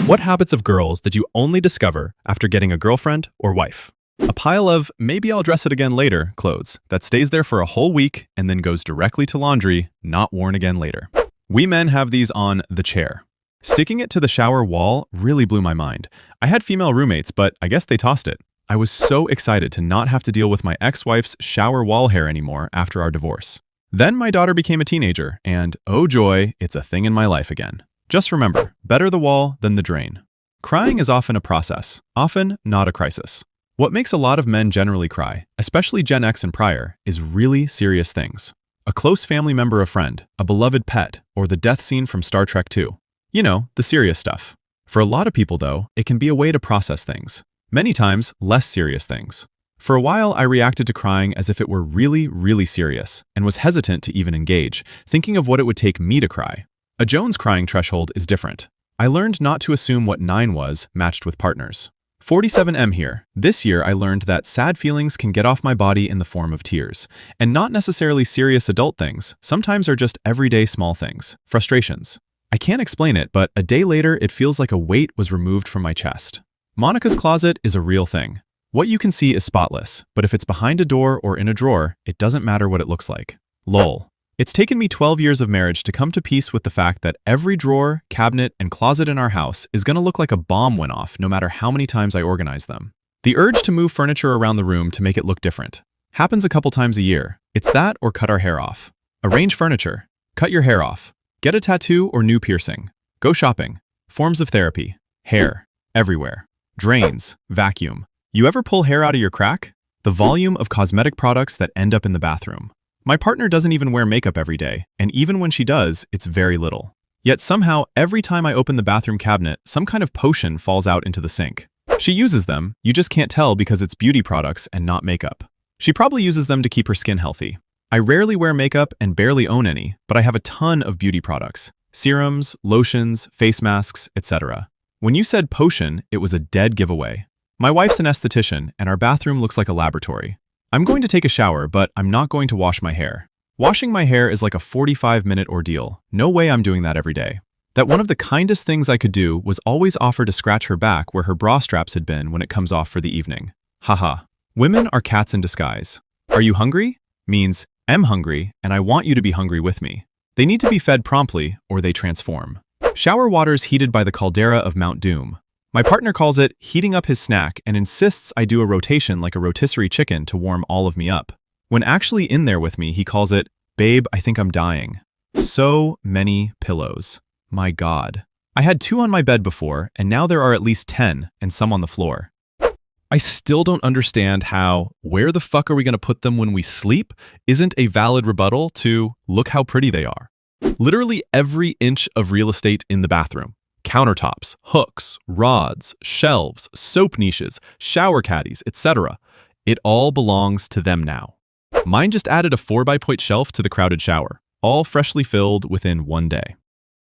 What habits of girls did you only discover after getting a girlfriend or wife? A pile of maybe I'll dress it again later clothes that stays there for a whole week and then goes directly to laundry, not worn again later. We men have these on the chair. Sticking it to the shower wall really blew my mind. I had female roommates, but I guess they tossed it. I was so excited to not have to deal with my ex-wife's shower wall hair anymore after our divorce. Then my daughter became a teenager, and oh joy, it's a thing in my life again. Just remember, better the wall than the drain. Crying is often a process, often not a crisis. What makes a lot of men generally cry, especially Gen X and prior, is really serious things. A close family member or friend, a beloved pet, or the death scene from Star Trek II. You know, the serious stuff. For a lot of people though, it can be a way to process things. Many times, less serious things. For a while, I reacted to crying as if it were really, really serious, and was hesitant to even engage, thinking of what it would take me to cry. A Jones crying threshold is different. I learned not to assume what 9 was matched with partners. 47M here. This year I learned that sad feelings can get off my body in the form of tears. And not necessarily serious adult things, sometimes are just everyday small things, frustrations. I can't explain it, but a day later it feels like a weight was removed from my chest. Monica's closet is a real thing. What you can see is spotless, but if it's behind a door or in a drawer, it doesn't matter what it looks like. Lol. It's taken me 12 years of marriage to come to peace with the fact that every drawer, cabinet, and closet in our house is gonna look like a bomb went off no matter how many times I organize them. The urge to move furniture around the room to make it look different happens a couple times a year. It's that or cut our hair off. Arrange furniture. Cut your hair off. Get a tattoo or new piercing. Go shopping. Forms of therapy. Hair. Everywhere. Drains. Vacuum. You ever pull hair out of your crack? The volume of cosmetic products that end up in the bathroom. My partner doesn't even wear makeup every day, and even when she does, it's very little. Yet somehow, every time I open the bathroom cabinet, some kind of potion falls out into the sink. She uses them, you just can't tell because it's beauty products and not makeup. She probably uses them to keep her skin healthy. I rarely wear makeup and barely own any, but I have a ton of beauty products. Serums, lotions, face masks, etc. When you said potion, it was a dead giveaway. My wife's an esthetician, and our bathroom looks like a laboratory. I'm going to take a shower, but I'm not going to wash my hair. Washing my hair is like a 45-minute ordeal. No way I'm doing that every day. That one of the kindest things I could do was always offer to scratch her back where her bra straps had been when it comes off for the evening. Haha. Women are cats in disguise. Are you hungry? Means, I'm hungry, and I want you to be hungry with me. They need to be fed promptly, or they transform. Shower water's heated by the caldera of Mount Doom. My partner calls it heating up his snack and insists I do a rotation like a rotisserie chicken to warm all of me up. When actually in there with me, he calls it, babe, I think I'm dying. So many pillows. My God. I had 2 on my bed before, and now there are at least 10, and some on the floor. I still don't understand how where the fuck are we gonna put them when we sleep isn't a valid rebuttal to look how pretty they are. Literally every inch of real estate in the bathroom. Countertops, hooks, rods, shelves, soap niches, shower caddies, etc. It all belongs to them now. Mine just added a 4x shelf to the crowded shower, all freshly filled within one day.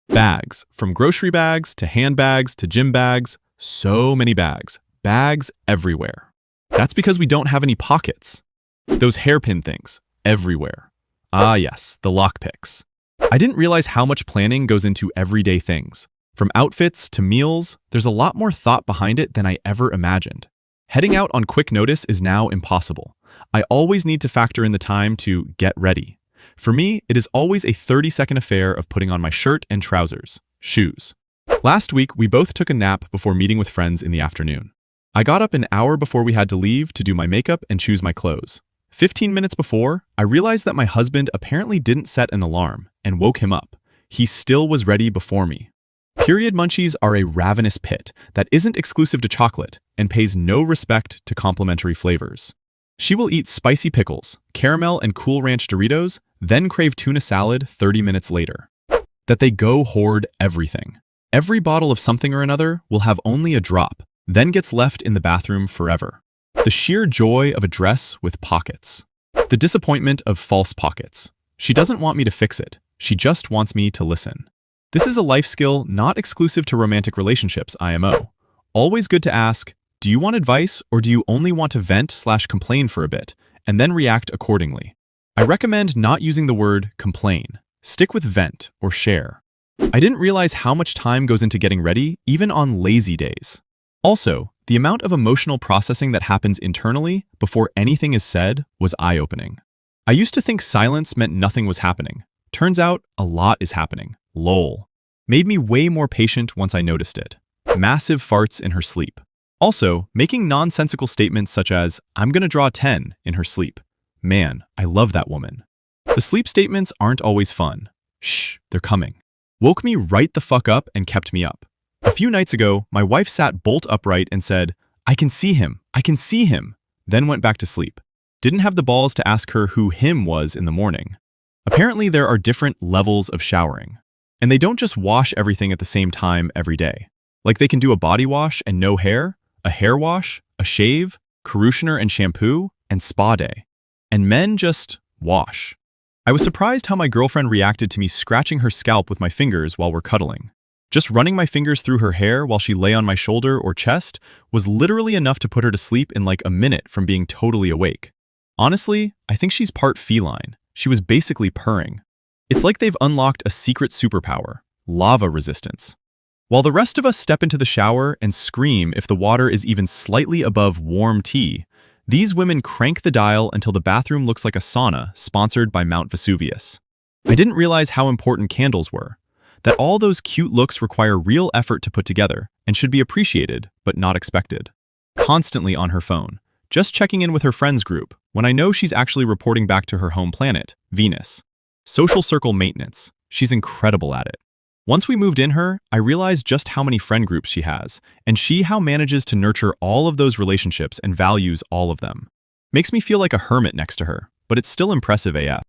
Bags, from grocery bags to handbags to gym bags, so many bags. Bags everywhere. That's because we don't have any pockets. Those hairpin things, everywhere. Ah yes, the lockpicks. I didn't realize how much planning goes into everyday things. From outfits to meals, there's a lot more thought behind it than I ever imagined. Heading out on quick notice is now impossible. I always need to factor in the time to get ready. For me, it is always a 30-second affair of putting on my shirt and trousers, shoes. Last week, we both took a nap before meeting with friends in the afternoon. I got up an hour before we had to leave to do my makeup and choose my clothes. 15 minutes before, I realized that my husband apparently didn't set an alarm and woke him up. He still was ready before me. Period munchies are a ravenous pit that isn't exclusive to chocolate and pays no respect to complementary flavors. She will eat spicy pickles, caramel and Cool Ranch Doritos, then crave tuna salad 30 minutes later. That they go hoard everything. Every bottle of something or another will have only a drop, then gets left in the bathroom forever. The sheer joy of a dress with pockets. The disappointment of false pockets. She doesn't want me to fix it. She just wants me to listen. This is a life skill not exclusive to romantic relationships, IMO. Always good to ask, do you want advice or do you only want to vent/complain for a bit, and then react accordingly? I recommend not using the word complain. Stick with vent or share. I didn't realize how much time goes into getting ready, even on lazy days. Also, the amount of emotional processing that happens internally before anything is said was eye-opening. I used to think silence meant nothing was happening. Turns out, a lot is happening. Lol. Made me way more patient once I noticed it. Massive farts in her sleep. Also, making nonsensical statements such as, "I'm gonna draw 10" in her sleep. Man, I love that woman. The sleep statements aren't always fun. Shh, they're coming. Woke me right the fuck up and kept me up. A few nights ago, my wife sat bolt upright and said, "I can see him, I can see him," then went back to sleep. Didn't have the balls to ask her who him was in the morning. Apparently there are different levels of showering. And they don't just wash everything at the same time every day. Like they can do a body wash and no hair, a hair wash, a shave, conditioner and shampoo, and spa day. And men just wash. I was surprised how my girlfriend reacted to me scratching her scalp with my fingers while we're cuddling. Just running my fingers through her hair while she lay on my shoulder or chest was literally enough to put her to sleep in like a minute from being totally awake. Honestly, I think she's part feline. She was basically purring. It's like they've unlocked a secret superpower, lava resistance. While the rest of us step into the shower and scream if the water is even slightly above warm tea, these women crank the dial until the bathroom looks like a sauna sponsored by Mount Vesuvius. I didn't realize how important candles were, that all those cute looks require real effort to put together and should be appreciated, but not expected. Constantly on her phone, just checking in with her friends group, when I know she's actually reporting back to her home planet, Venus. Social circle maintenance. She's incredible at it. Once we moved in her, I realized just how many friend groups she has, and she how manages to nurture all of those relationships and values all of them. Makes me feel like a hermit next to her, but it's still impressive AF.